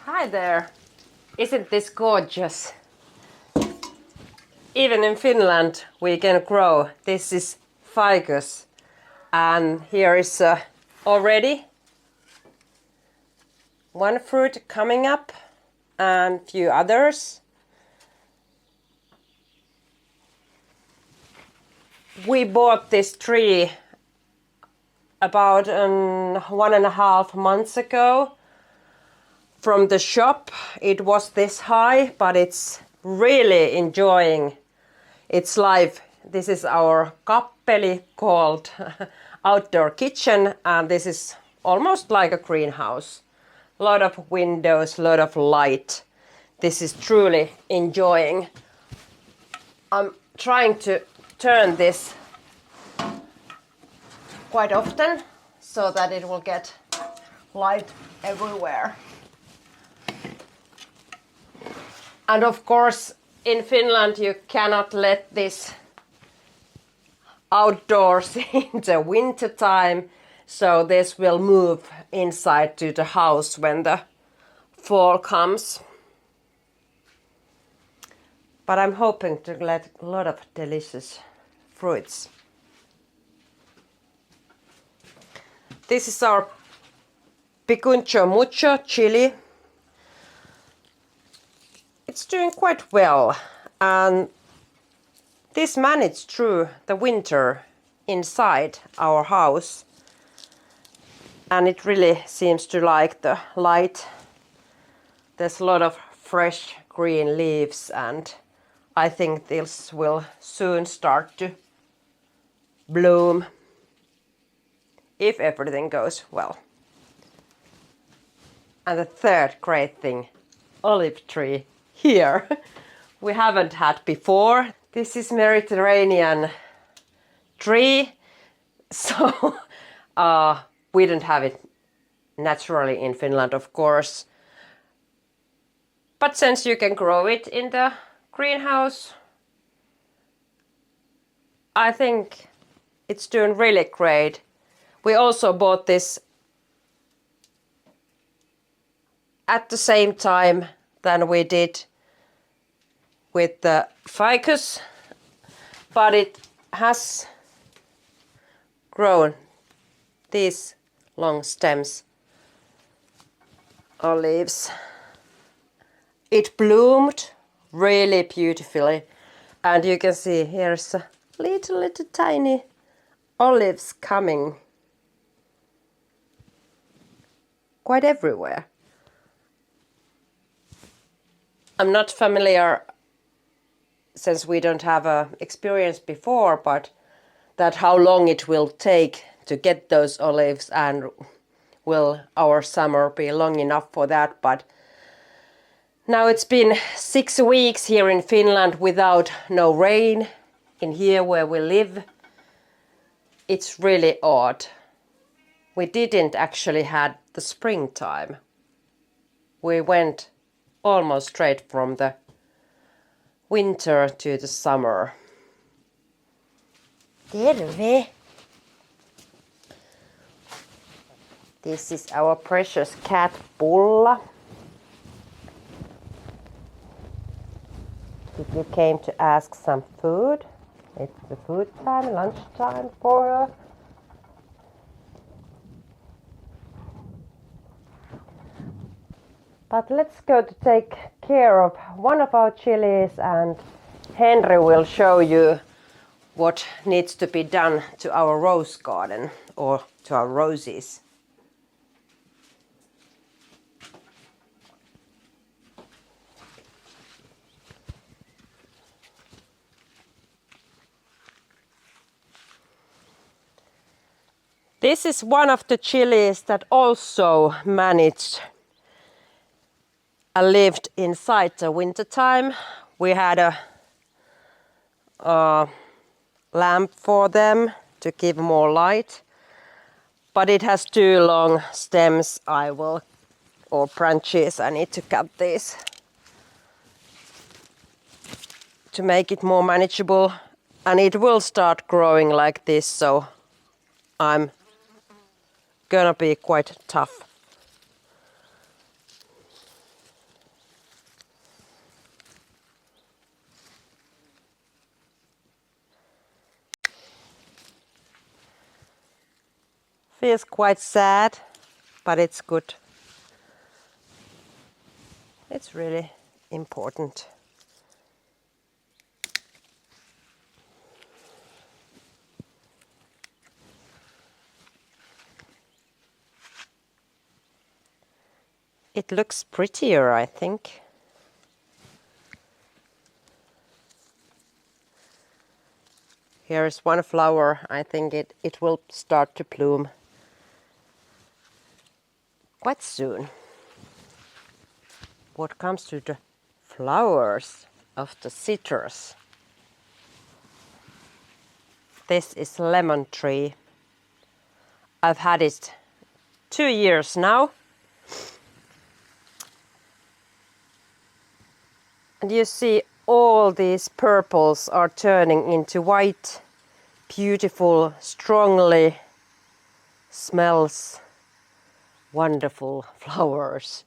Hi there! Isn't this gorgeous? Even in Finland we can grow. This is ficus, and here is already one fruit coming up and few others. We bought this tree about 1.5 months ago from the shop. It was this high, but it's really enjoying its life. This is our kappeli called outdoor kitchen, and this is almost like a greenhouse. A lot of windows, a lot of light. This is truly enjoying. I'm trying to turn this quite often so that it will get light everywhere. And of course, in Finland you cannot let this outdoors in the winter time, so this will move inside to the house when the fall comes. But I'm hoping to get a lot of delicious fruits. This is our picuncho mucho chili. It's doing quite well, and this managed through the winter inside our house, and it really seems to like the light. There's a lot of fresh green leaves, and I think this will soon start to bloom if everything goes well. And the third great thing, olive tree here. We haven't had before. This is Mediterranean tree, so we don't have it naturally in Finland, of course. But since you can grow it in the greenhouse, I think it's doing really great. We also bought this at the same time than we did with the ficus, but it has grown these long stems or leaves. It bloomed really beautifully, and you can see here's a little tiny olives coming quite everywhere. I'm not familiar, since we don't have experience before, but that how long it will take to get those olives, and will our summer be long enough for that. But now it's been 6 weeks here in Finland without no rain in here where we live. It's really odd. We didn't actually had the springtime. We went almost straight from the winter to the summer. Terve! This is our precious cat Pulla. You came to ask some food. It's the food time, lunchtime for her. But let's go to take care of one of our chilies, and Henry will show you what needs to be done to our rose garden, or to our roses. This is one of the chilies that also managed and lived inside the winter time. We had a lamp for them to give more light, but it has too long stems. Or branches. I need to cut these to make it more manageable, and it will start growing like this, so I'm gonna be quite tough. Feels quite sad, but it's good. It's really important. It looks prettier, I think. Here's one flower. I think it will start to bloom quite soon. What comes to the flowers of the citrus? This is lemon tree. I've had it 2 years now. And you see all these purples are turning into white, beautiful, strongly smells wonderful flowers.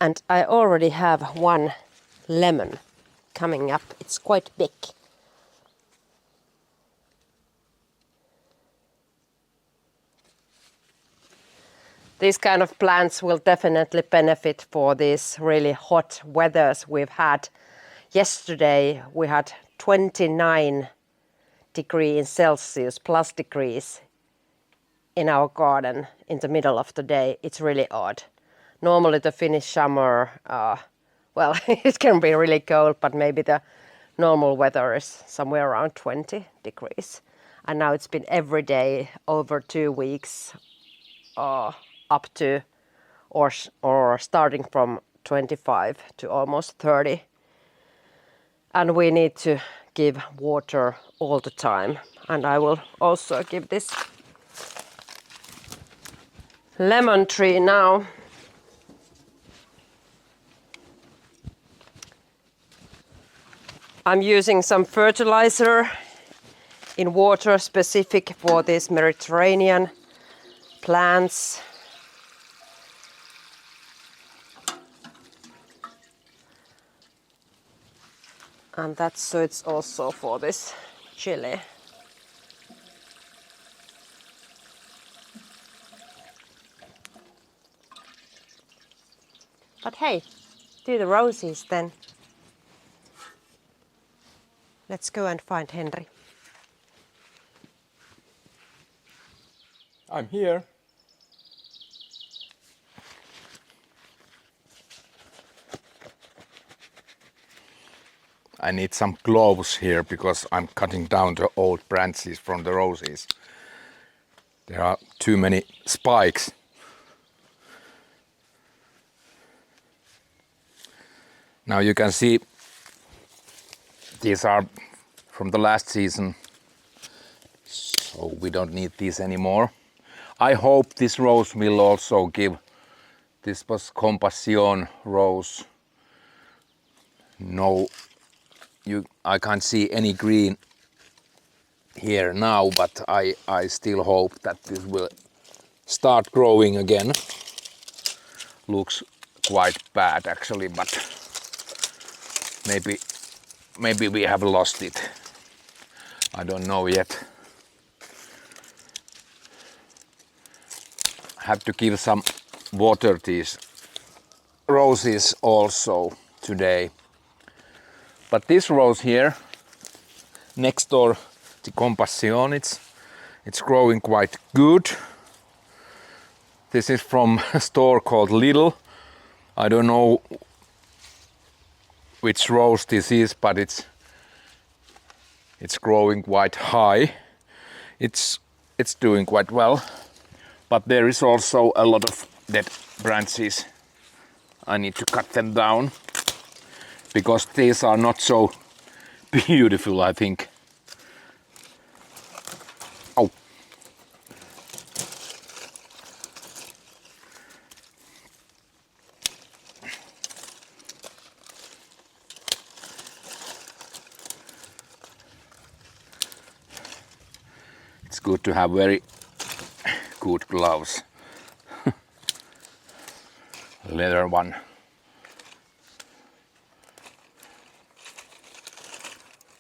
And I already have one lemon coming up. It's quite big. These kind of plants will definitely benefit for these really hot weathers we've had. Yesterday we had 29 degrees Celsius plus degrees in our garden in the middle of the day. It's really odd. Normally the Finnish summer, well, it can be really cold, but maybe the normal weather is somewhere around 20 degrees. And now it's been every day over 2 weeks. Up to or starting from 25 to almost 30. And we need to give water all the time. And I will also give this lemon tree now. I'm using some fertilizer in water specific for these Mediterranean plants. And that's so it's also for this chili. But hey, do the roses then. Let's go and find Henry. I'm here. I need some gloves here because I'm cutting down the old branches from the roses. There are too many spikes. Now you can see these are from the last season, so we don't need these anymore. I hope this rose will also give. This was Compassion rose. No, I can't see any green here now, but I still hope that this will start growing again. Looks quite bad actually, but maybe we have lost it. I don't know yet. I have to give some water these roses also today. But this rose here, next door to Compassion, it's growing quite good. This is from a store called Lidl. I don't know which rose this is, but it's growing quite high. It's doing quite well. But there is also a lot of dead branches. I need to cut them down because these are not so beautiful, I think. Oh. It's good to have very good gloves. Leather one.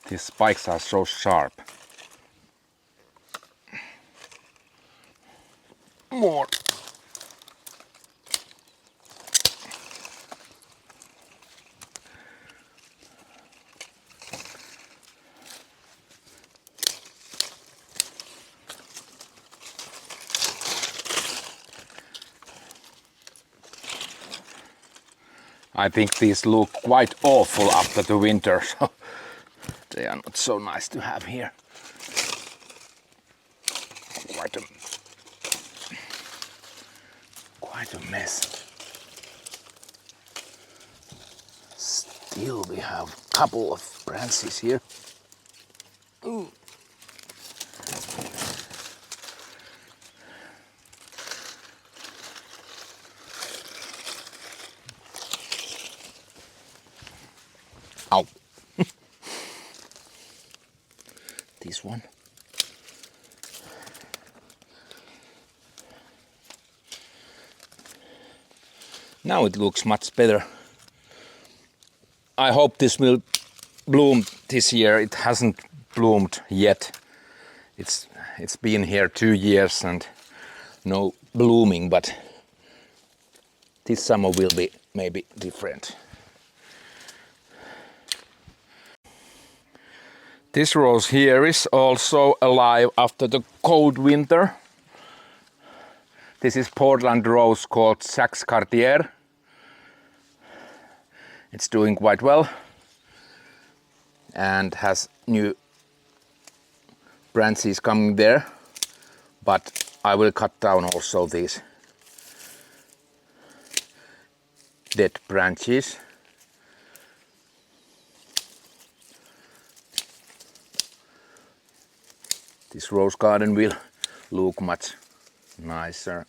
These spikes are so sharp. I think these look quite awful after the winter, so they are not so nice to have here. Quite a mess. Still we have a couple of branches here. Ooh. Ow. This one. Now it looks much better. I hope this will bloom this year. It hasn't bloomed yet. It's been here 2 years and no blooming, but this summer will be maybe different. This rose here is also alive after the cold winter. This is Portland rose called Saxe Cartier. It's doing quite well and has new branches coming there, but I will cut down also these dead branches. This rose garden will look much nicer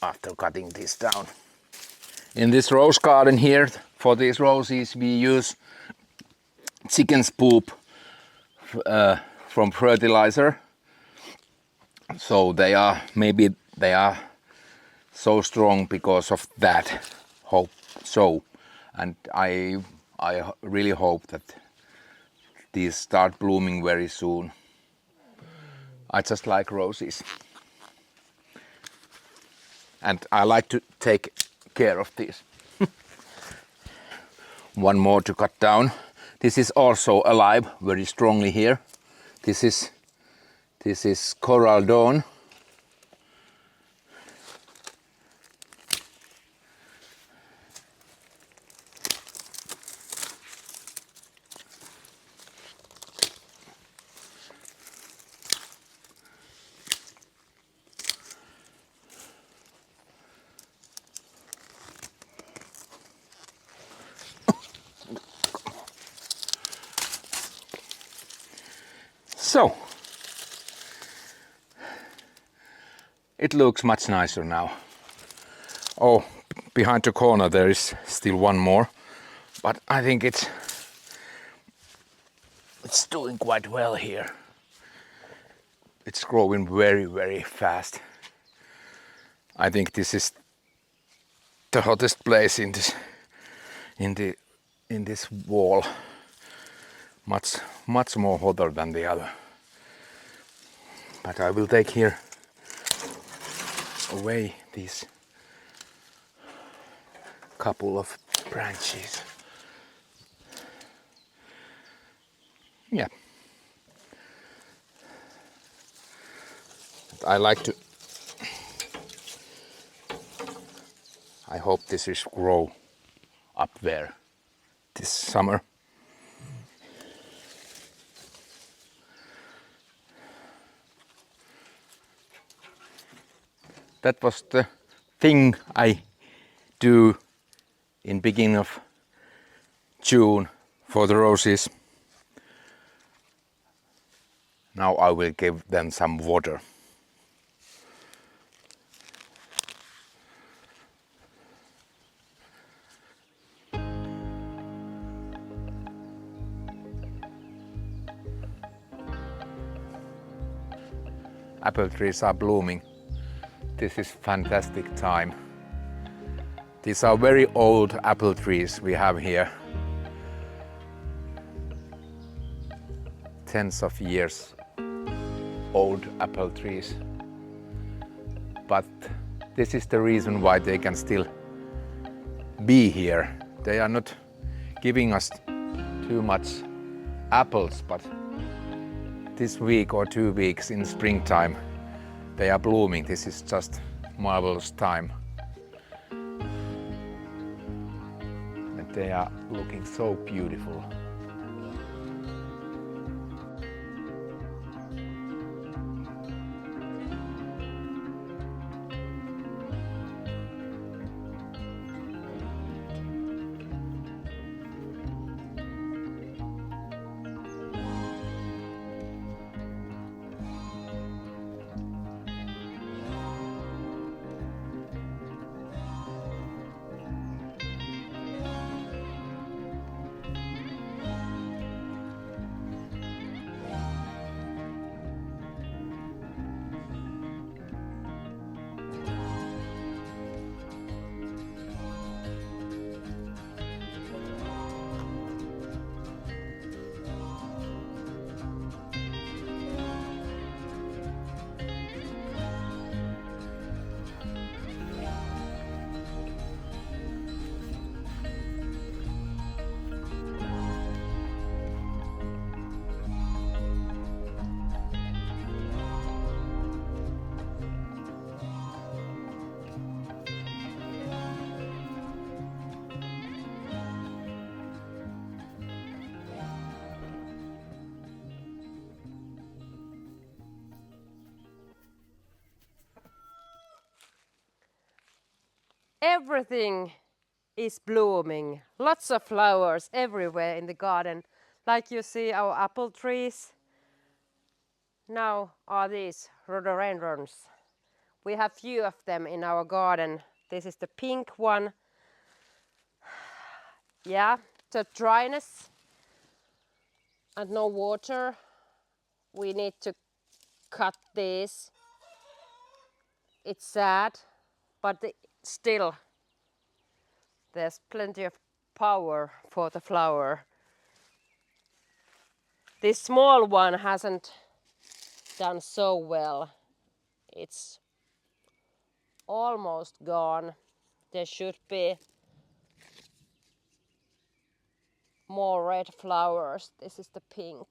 after cutting this down. In this rose garden here, for these roses we use chicken's poop from fertilizer. So they are so strong because of that. Hope so, and I really hope that these start blooming very soon. I just like roses, and I like to take care of these. One more to cut down. This is also alive very strongly here. This is Coral Dawn. So, it looks much nicer now. Oh, behind the corner there is still one more, but I think it's doing quite well here. It's growing very, very fast. I think this is the hottest place in this wall. Much more hotter than the other. But I will take here away these couple of branches. Yeah. I like to. I hope this is grow up there this summer. That was the thing I do in beginning of June for the roses. Now I will give them some water. Apple trees are blooming. This is fantastic time. These are very old apple trees we have here. Tens of years old apple trees. But this is the reason why they can still be here. They are not giving us too much apples, but this week or 2 weeks in springtime they are blooming. This is just marvelous time. They are looking so beautiful. Everything is blooming. Lots of flowers everywhere in the garden. Like you see our apple trees. Now are these rhododendrons. We have few of them in our garden. This is the pink one. Yeah, the dryness and no water. We need to cut this. It's sad, but still there's plenty of power for the flower. This small one hasn't done so well. It's almost gone. There should be more red flowers. This is the pink.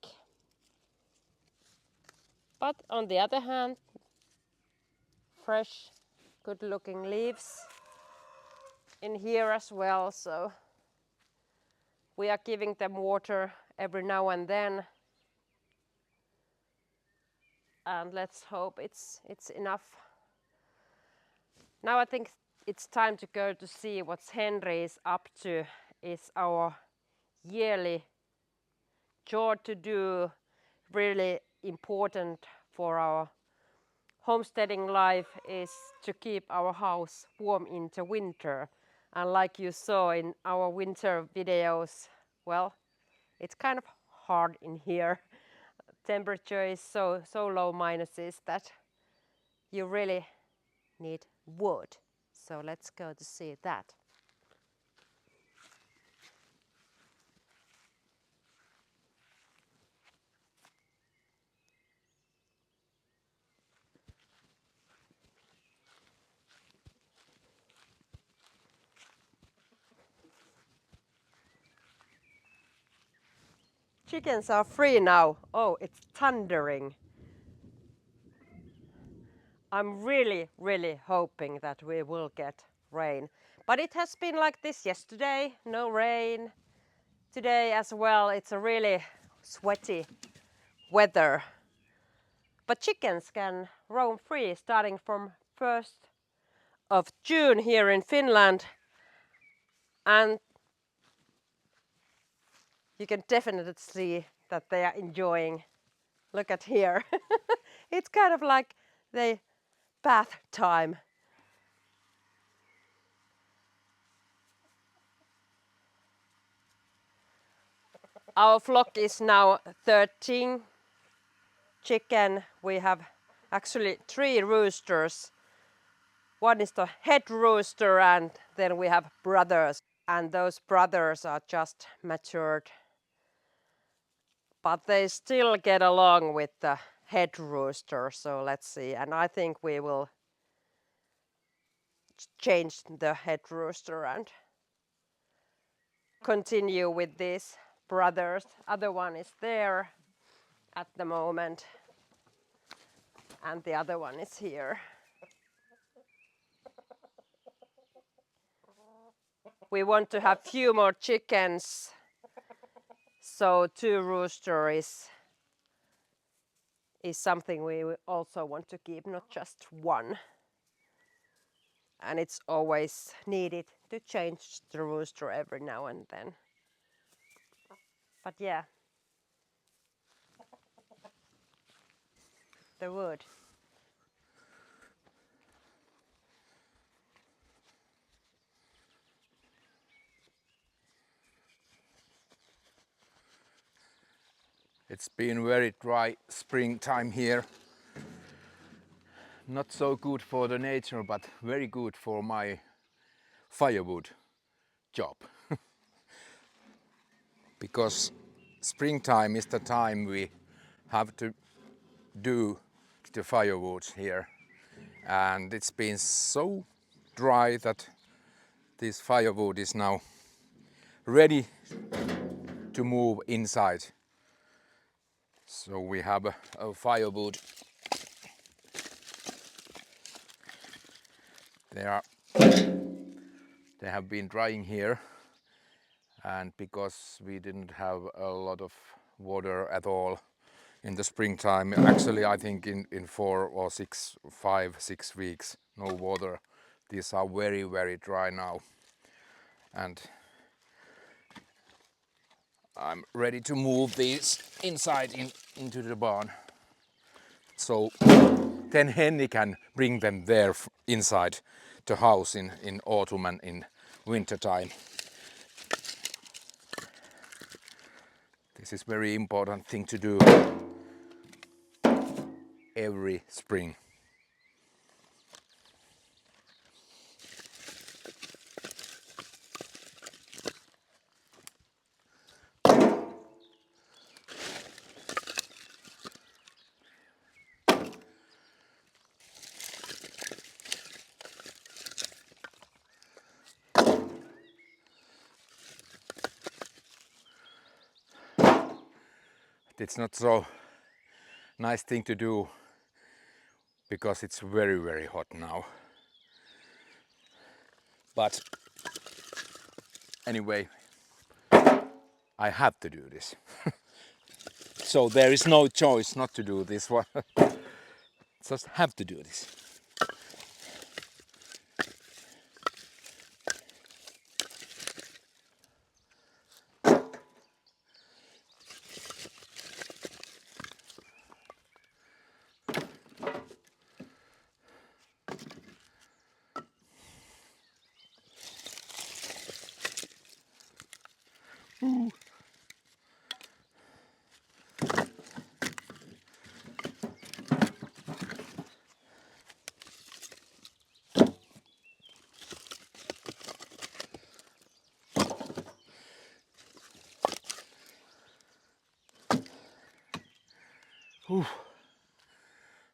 But on the other hand, fresh, good looking leaves in here as well. So we are giving them water every now and then. And let's hope it's enough. Now I think it's time to go to see what Henry is up to. It's our yearly chore to do, really important for our homesteading life is to keep our house warm in the winter. And like you saw in our winter videos, well, it's kind of hard in here. Temperature is so low minuses that you really need wood. So let's go to see that. Chickens are free now. Oh, it's thundering. I'm really hoping that we will get rain. But it has been like this yesterday, no rain. Today as well, it's a really sweaty weather. But chickens can roam free starting from 1st of June here in Finland. And you can definitely see that they are enjoying. Look at here. It's kind of like the bath time. Our flock is now 13 chicken. We have actually 3 roosters. One is the head rooster and then we have brothers. And those brothers are just matured. But they still get along with the head rooster, so let's see. And I think we will change the head rooster and continue with these brothers. Other one is there at the moment. And the other one is here. we want to have few more chickens. So 2 roosters is something we also want to keep, not just 1. And it's always needed to change the rooster every now and then. But yeah, the wood. It's been very dry springtime here. Not so good for the nature, but very good for my firewood job. Because springtime is the time we have to do the firewood here. And it's been so dry that this firewood is now ready to move inside. So we have a firewood. They have been drying here, and because we didn't have a lot of water at all in the springtime, actually I think in 4 or 5, 6 weeks, no water. These are very, very dry now. And I'm ready to move these inside into the barn. So then Henny can bring them there inside the house in autumn and in winter time. This is very important thing to do every spring. It's not so nice thing to do because it's very, very hot now. But anyway, I have to do this. So there is no choice not to do this one. Just have to do this.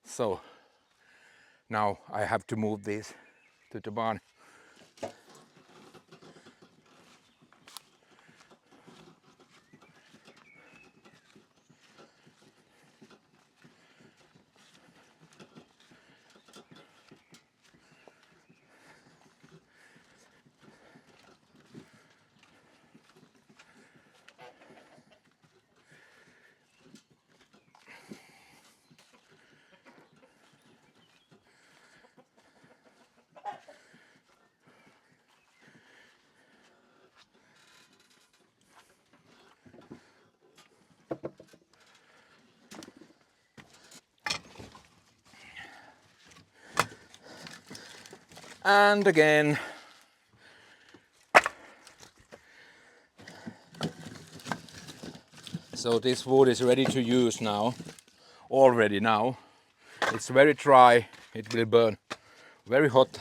So now I have to move this to the barn. And again. So this wood is ready to use now, already now. It's very dry, it will burn very hot.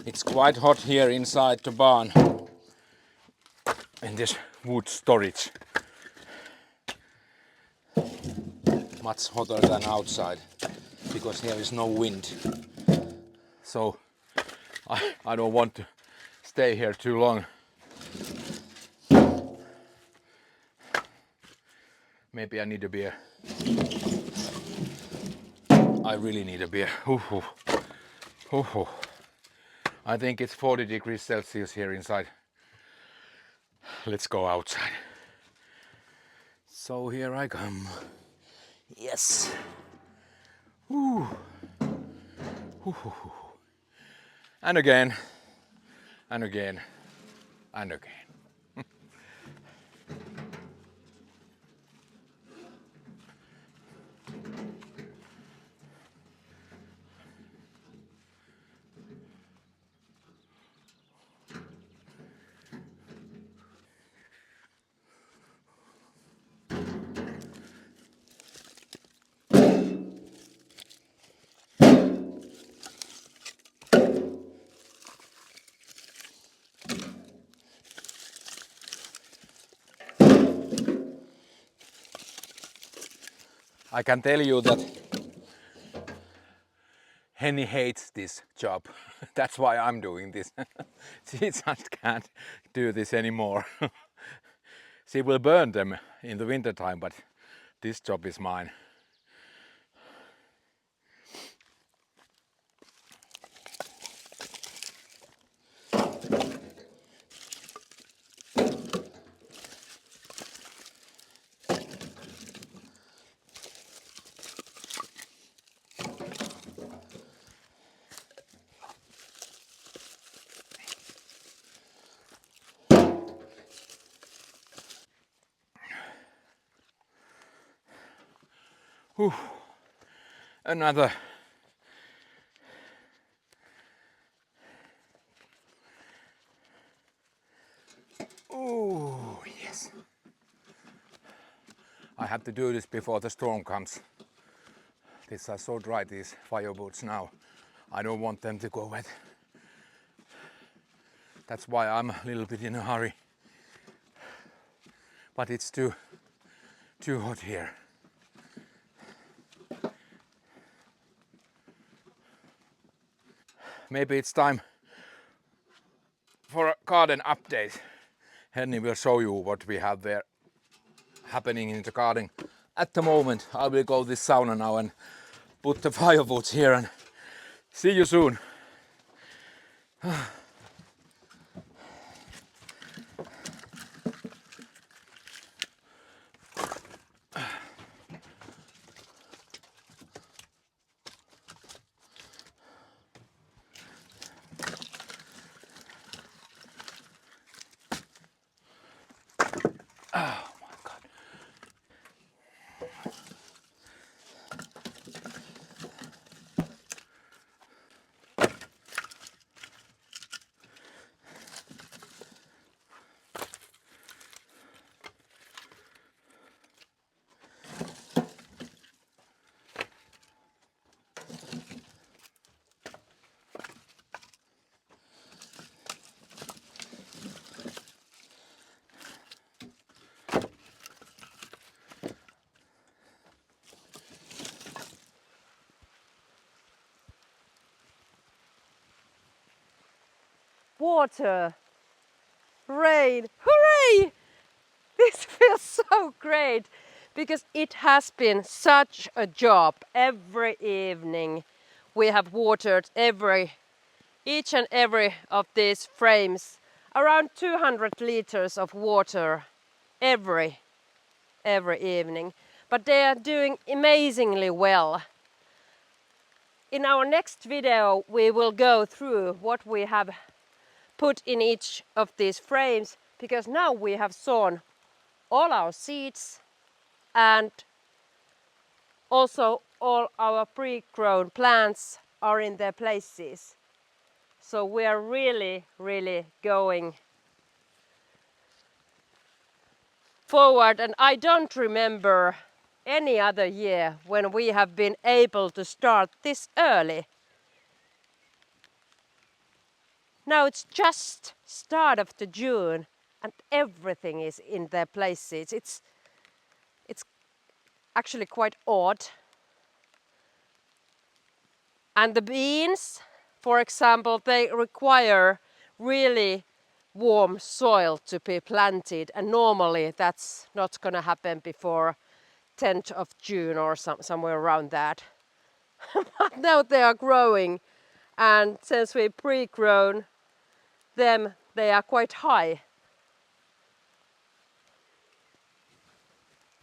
It's quite hot here inside the barn in this wood storage. Much hotter than outside because here is no wind. So I don't want to stay here too long. Maybe I need a beer. I really need a beer. I think it's 40 degrees Celsius here inside. Let's go outside. So here I come. Yes. And again, and again, and again. I can tell you that Henny hates this job. That's why I'm doing this. She just can't do this anymore. She will burn them in the winter time, but this job is mine. Whew. Another. Oh, yes. I have to do this before the storm comes. These are so dry, these firewoods now. I don't want them to go wet. That's why I'm a little bit in a hurry. But it's too hot here. Maybe it's time for a garden update. Henny will show you what we have there happening in the garden. At the moment, I will go this sauna now and put the firewood here and see you soon. Water, rain, hooray! This feels so great because it has been such a job. Every evening we have watered each and every of these frames, around 200 liters of water every evening. But they are doing amazingly well. In our next video we will go through what we have put in each of these frames, because now we have sown all our seeds and also all our pre-grown plants are in their places. So we are really going forward, and I don't remember any other year when we have been able to start this early. Now it's just start of the June and everything is in their places. It's actually quite odd. And the beans, for example, they require really warm soil to be planted, and normally that's not going to happen before 10th of June or somewhere around that. But now they are growing, and since we pre-grown them, they are quite high.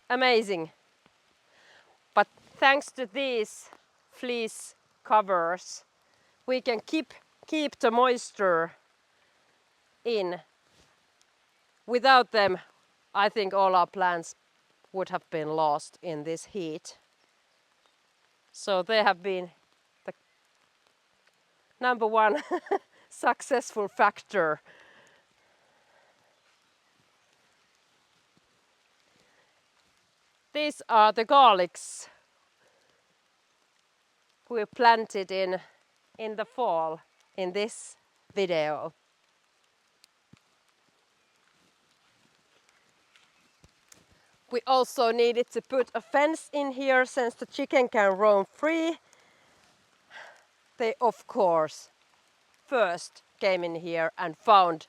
Amazing. But thanks to these fleece covers, we can keep the moisture in. Without them, I think all our plants would have been lost in this heat. So they have been the number one successful factor. These are the garlics we planted in the fall in this video. We also needed to put a fence in here since the chicken can roam free. They of course first came in here and found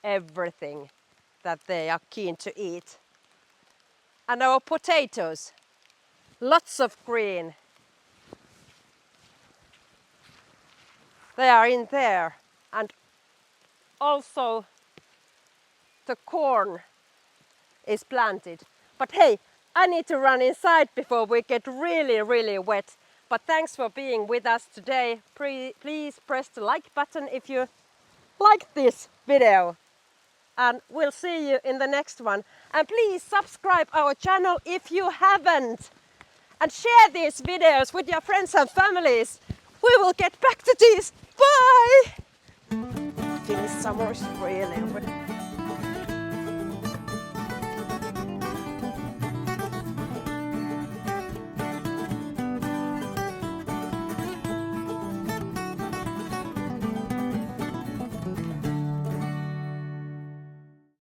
everything that they are keen to eat. And our potatoes, lots of green. They are in there. And also the corn is planted. But hey, I need to run inside before we get really wet. But thanks for being with us today. Please press the like button if you like this video. And we'll see you in the next one. And please subscribe our channel if you haven't. And share these videos with your friends and families. We will get back to this. Bye! Finnish summer is really